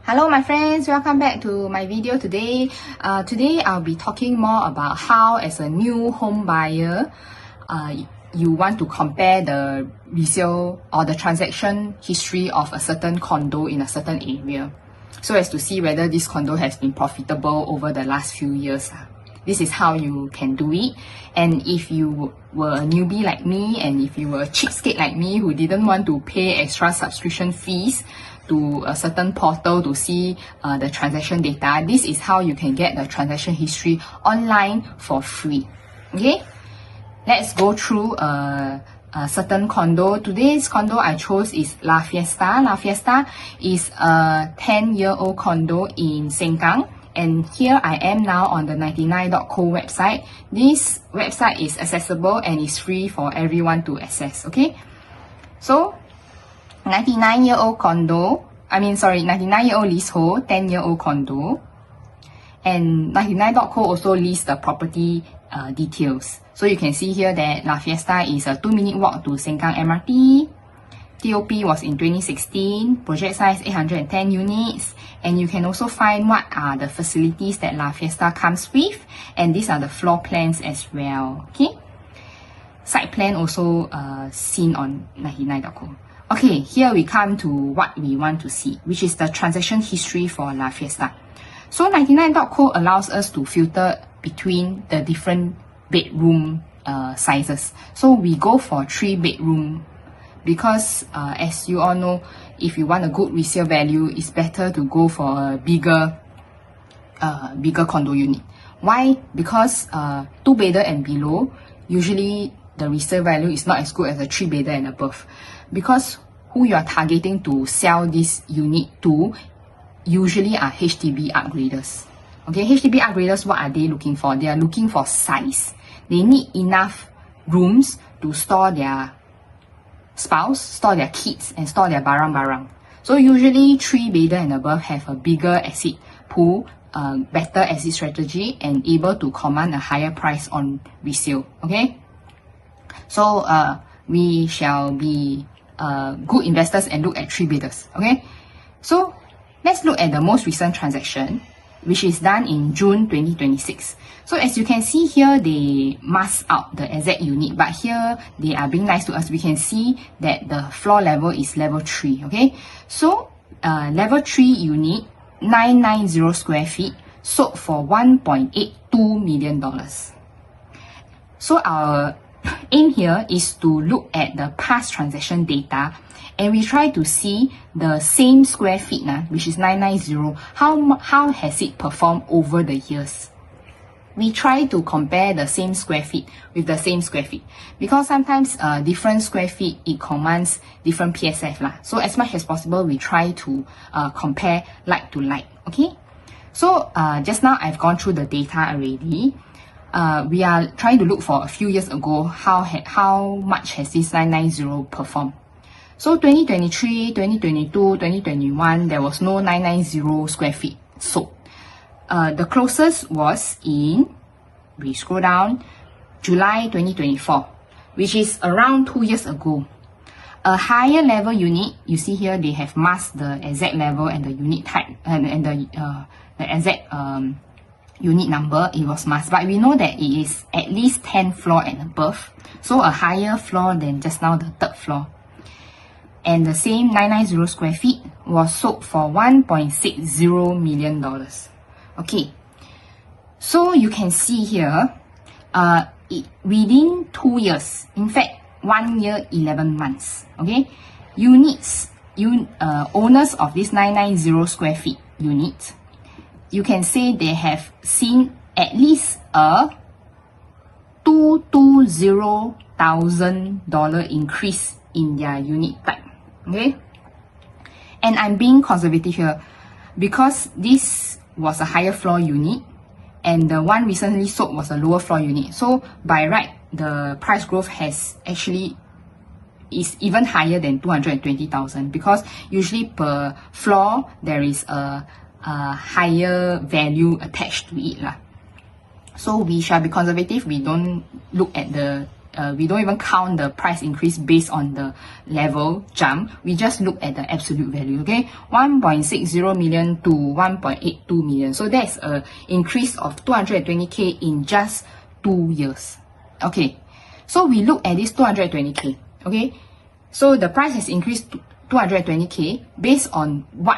Hello my friends, welcome back to my video today. Today I'll be talking more about how as a new home buyer, you want to compare the resale or the transaction history of a certain condo in a certain area, so as to see whether this condo has been profitable over the last few years. This is how you can do it. And if you were a newbie like me, and if you were a cheapskate like me who didn't want to pay extra subscription fees to a certain portal to see the transaction data, this is how you can get the transaction history online for free. Okay, let's go through a certain condo. Today's condo I chose is La Fiesta. La Fiesta is a 10-year-old condo in Sengkang. And here I am now on the 99.co website. This website is accessible and is free for everyone to access. Okay, so 99-year-old condo, 99-year-old leasehold, 10-year-old condo. And 99.co also lists the property details. So you can see here that La Fiesta is a 2-minute walk to Sengkang MRT. TOP was in 2016, project size 810 units, and you can also find what are the facilities that La Fiesta comes with, and these are the floor plans as well. Okay, site plan also seen on 99.co. Okay, here we come to what we want to see, which is the transaction history for La Fiesta. So 99.co allows us to filter between the different bedroom sizes. So we go for 3-bedroom because as you all know, if you want a good resale value, it's better to go for a bigger condo unit. Why? Because 2-bedder and below, usually the resale value is not as good as a 3-bedder and above, because who you are targeting to sell this unit to usually are HDB upgraders. Okay, HDB upgraders, what are they looking for? They are looking for size. They need enough rooms to store their spouse, store their kids, and store their barang-barang. So usually 3-bedder and above have a bigger asset pool, better exit strategy, and able to command a higher price on resale. Okay, so we shall be good investors and look at 3-bedders. Okay, so let's look at the most recent transaction, which is done in June 2026. So as you can see here, they mask out the exact unit, but here they are being nice to us. We can see that the floor level is level 3. Okay, so level 3 unit, 990 square feet, sold for $1.82 million. So our aim here is to look at the past transaction data, and we try to see the same square feet, which is 990, how has it performed over the years. We try to compare the same square feet with the same square feet, because sometimes different square feet, it commands different PSF lah. So as much as possible, we try to compare like to like. Okay, so just now I've gone through the data already. We are trying to look for a few years ago, how much has this 990 performed. So 2023, 2022, 2021, there was no 990 square feet sold. The closest was in, we scroll down, July 2024, which is around 2 years ago. A higher level unit, you see here, they have masked the exact level and the unit type and the exact unit number. It was masked, but we know that it is at least 10 floor and above, so a higher floor than just now the 3rd floor. And the same 990 square feet was sold for $1.60 million. Okay, so you can see here, within 2 years, in fact 1 year 11 months, okay, owners of this 990 square feet unit, you can say they have seen at least a $220,000 increase in their unit type. Okay, and I'm being conservative here because this was a higher floor unit and the one recently sold was a lower floor unit. So by right, the price growth is even higher than 220,000, because usually per floor there is a higher value attached to it lah. So we shall be conservative. We don't look at the we don't even count the price increase based on the level jump. We just look at the absolute value, okay? 1.60 million to 1.82 million. So that's an increase of 220k in just 2 years. Okay, so we look at this 220k, okay? So the price has increased to 220k based on what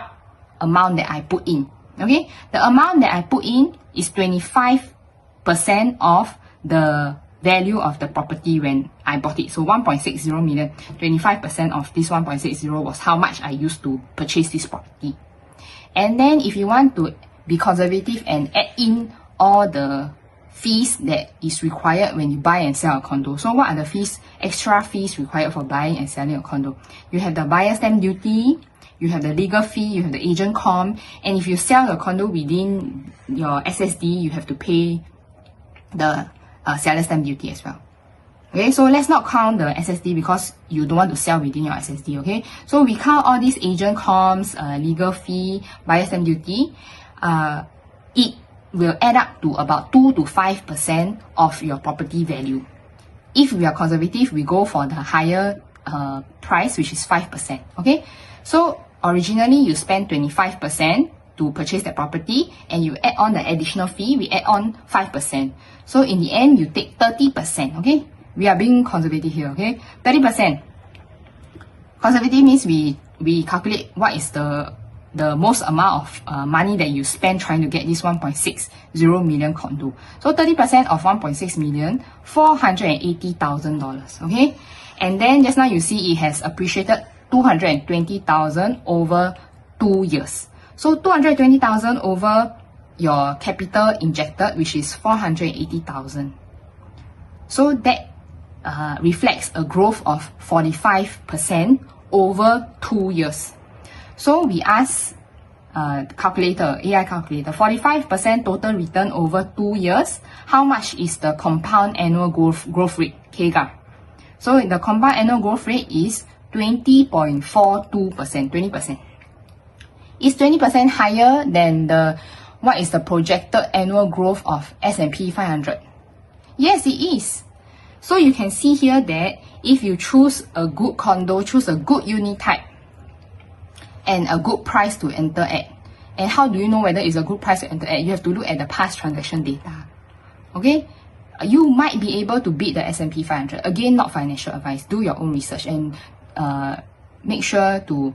amount that I put in, okay? The amount that I put in is 25% of the value of the property when I bought it. So 1.60 million, 25% of this 1.60 was how much I used to purchase this property. And then if you want to be conservative and add in all the fees that is required when you buy and sell a condo. So what are the fees, extra fees required for buying and selling a condo? You have the buyer stamp duty, you have the legal fee, you have the agent comm, and if you sell the condo within your SSD, you have to pay the seller stamp duty as well. Okay, so let's not count the SSD because you don't want to sell within your SSD, okay? So we count all these agent comms, legal fee, buyer stamp duty. It will add up to about 2 to 5% of your property value. If we are conservative, we go for the higher price, which is 5%, okay? So originally you spend 25% to purchase that property and you add on the additional fee, we add on 5%. So in the end, you take 30%, okay? We are being conservative here, okay? 30%. Conservative means we calculate what is the most amount of money that you spend trying to get this 1.60 million condo. So 30% of 1.6 million, $480,000, okay? And then just now you see it has appreciated 220,000 over 2 years. So 220,000 over your capital injected, which is 480,000. So that reflects a growth of 45% over 2 years. So we ask calculator, AI calculator, 45% total return over 2 years. How much is the compound annual growth rate, CAGR? So the compound annual growth rate is 20.42%, 20%. Is 20% higher than what is the projected annual growth of S&P 500? Yes, it is. So you can see here that if you choose a good condo, choose a good unit type, and a good price to enter at. And how do you know whether it's a good price to enter at? You have to look at the past transaction data. Okay? You might be able to beat the S&P 500. Again, not financial advice. Do your own research and make sure to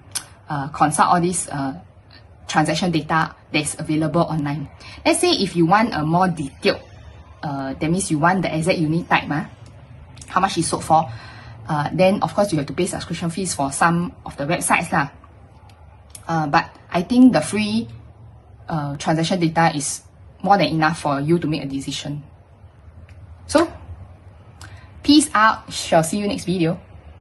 consult all these transaction data that's available online. Let's say if you want a more detailed, that means you want the exact unit type, how much is sold for, then of course you have to pay subscription fees for some of the websites lah. But I think the free transaction data is more than enough for you to make a decision. So, peace out. Shall see you next video.